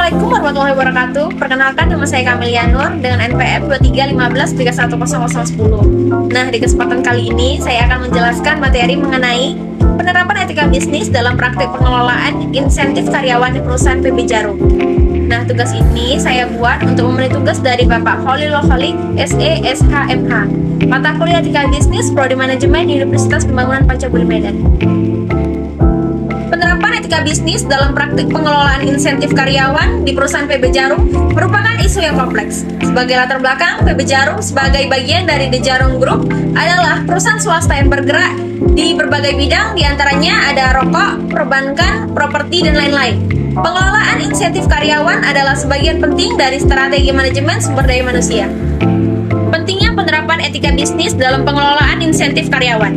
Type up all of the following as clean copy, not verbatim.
Assalamualaikum warahmatullahi wabarakatuh. Perkenalkan, nama saya Kamelia Nur dengan NPM 2315310010. Nah, di kesempatan kali ini saya akan menjelaskan materi mengenai penerapan etika bisnis dalam praktik pengelolaan insentif karyawan di perusahaan PB Jarum. Nah, tugas ini saya buat untuk memenuhi tugas dari Bapak Khalil Khalik, SE, SHMH, mata kuliah etika bisnis, Prodi Manajemen, Universitas Pembangunan Pancaburi Medan. Penerapan etika bisnis dalam praktik pengelolaan insentif karyawan di perusahaan PB Jarum merupakan isu yang kompleks. Sebagai latar belakang, PB Jarum sebagai bagian dari The Jarum Group adalah perusahaan swasta yang bergerak di berbagai bidang, diantaranya ada rokok, perbankan, properti, dan lain-lain. Pengelolaan insentif karyawan adalah sebagian penting dari strategi manajemen sumber daya manusia. Pentingnya penerapan etika bisnis dalam pengelolaan insentif karyawan.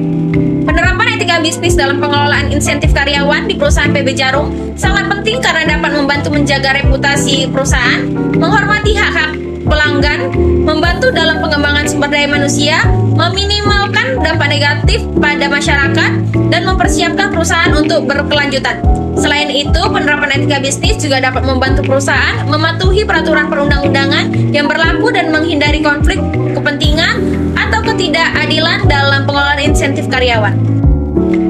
Penerapan etika bisnis dalam pengelolaan insentif karyawan di perusahaan PB Jarum sangat penting karena dapat membantu menjaga reputasi perusahaan, menghormati hak-hak pelanggan, membantu dalam pengembangan sumber daya manusia, meminimalkan dampak negatif pada masyarakat, dan mempersiapkan perusahaan untuk berkelanjutan. Selain itu, penerapan etika bisnis juga dapat membantu perusahaan mematuhi peraturan perundang-undangan yang berlaku dan menghindari konflik kepentingan atau ketidakadilan dalam pengelolaan insentif karyawan.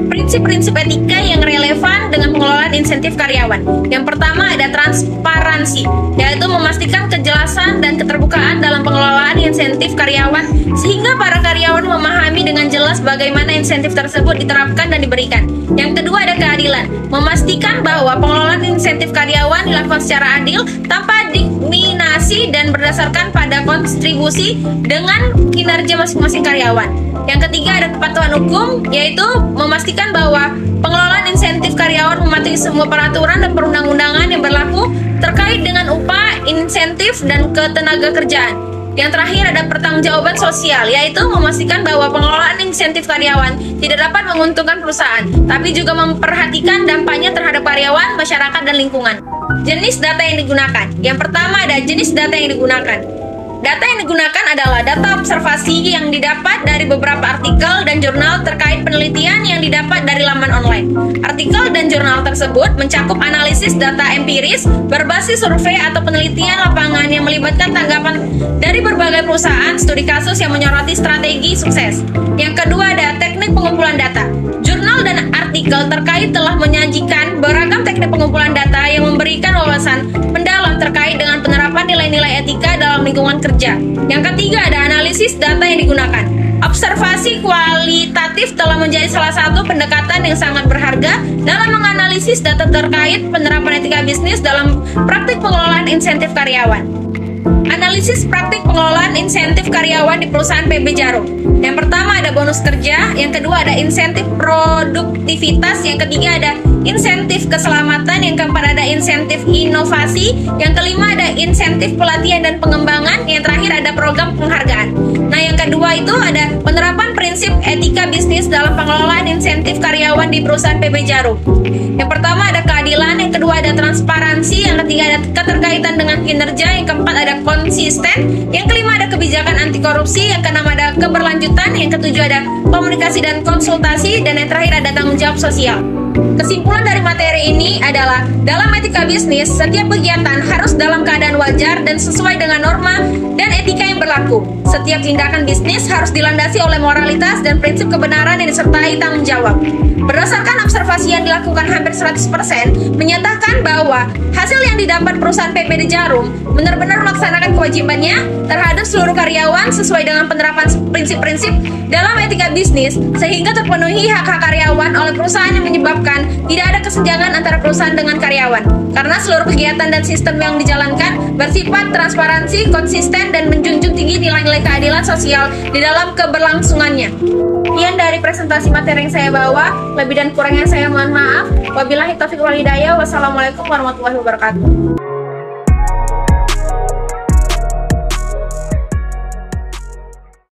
Prinsip-prinsip etika yang relevan dengan pengelolaan insentif karyawan. Yang pertama ada transparansi, yaitu memastikan kejelasan dan keterbukaan dalam pengelolaan insentif karyawan sehingga para karyawan memahami dengan jelas bagaimana insentif tersebut diterapkan dan diberikan. Yang kedua ada keadilan, memastikan bahwa pengelolaan insentif karyawan dilakukan secara adil tanpa diskriminasi dan berdasarkan pada kontribusi dengan kinerja masing-masing karyawan. Yang ketiga ada kepatuhan hukum, yaitu memastikan bahwa pengelolaan insentif karyawan mematuhi semua peraturan dan perundang-undangan yang berlaku terkait dengan upah, insentif, dan ketenaga kerjaan. Yang terakhir ada pertanggungjawaban sosial, yaitu memastikan bahwa pengelolaan insentif karyawan tidak dapat menguntungkan perusahaan, tapi juga memperhatikan dampaknya terhadap karyawan, masyarakat, dan lingkungan. Jenis data yang digunakan. Yang pertama ada jenis data yang digunakan. Data yang digunakan adalah data observasi yang didapat dari beberapa artikel dan jurnal terkait penelitian yang didapat dari laman online. Artikel dan jurnal tersebut mencakup analisis data empiris berbasis survei atau penelitian lapangan yang melibatkan tanggapan dari berbagai perusahaan, studi kasus yang menyoroti strategi sukses. Yang kedua ada teknik pengumpulan data. Jurnal dan artikel terkait telah menyajikan beragam teknik pengumpulan data yang memberikan wawasan mendalam terkait dengan penerapan nilai-nilai etika dalam lingkungan kerja. Yang ketiga ada analisis data yang digunakan. Observasi kualitatif telah menjadi salah satu pendekatan yang sangat berharga dalam menganalisis data terkait penerapan etika bisnis dalam praktik pengelolaan insentif karyawan. Analisis praktik pengelolaan insentif karyawan di perusahaan PB Jarum. Yang pertama ada bonus kerja, yang kedua ada insentif produktivitas, yang ketiga ada insentif keselamatan, yang keempat ada insentif inovasi, yang kelima ada insentif pelatihan dan pengembangan, yang terakhir ada program penghargaan. Nah, yang kedua itu ada penerapan prinsip etika bisnis dalam pengelolaan insentif karyawan di perusahaan PB Jarum. Yang pertama ada keadilan, yang kedua ada transparansi, yang ketiga ada keterkaitan dengan kinerja, yang keempat ada konsisten, yang kelima ada kebijakan anti korupsi, yang keenam ada keberlanjutan, yang ketujuh ada komunikasi dan konsultasi, dan yang terakhir ada tanggung jawab sosial. Kesimpulan dari materi ini adalah dalam etika bisnis, setiap kegiatan harus dalam keadaan wajar dan sesuai dengan norma dan etika yang berlaku. Setiap tindakan bisnis harus dilandasi oleh moralitas dan prinsip kebenaran yang disertai tanggung jawab. Berdasarkan observasi yang dilakukan hampir 100%, menyatakan bahwa hasil yang didapat perusahaan PB Jarum benar-benar melaksanakan kewajibannya terhadap seluruh karyawan sesuai dengan penerapan prinsip-prinsip dalam etika bisnis, sehingga terpenuhi hak-hak karyawan oleh perusahaan yang menyebabkan tidak ada kesenjangan antara perusahaan dengan karyawan. Karena seluruh kegiatan dan sistem yang dijalankan bersifat transparansi, konsisten, dan menjunjung tinggi nilai-nilai keadilan sosial di dalam keberlangsungannya. Sekian dari presentasi materi yang saya bawa. Lebih dan kurangnya saya mohon maaf. Wabillahi taufiq wal hidayah. Wassalamualaikum warahmatullahi wabarakatuh.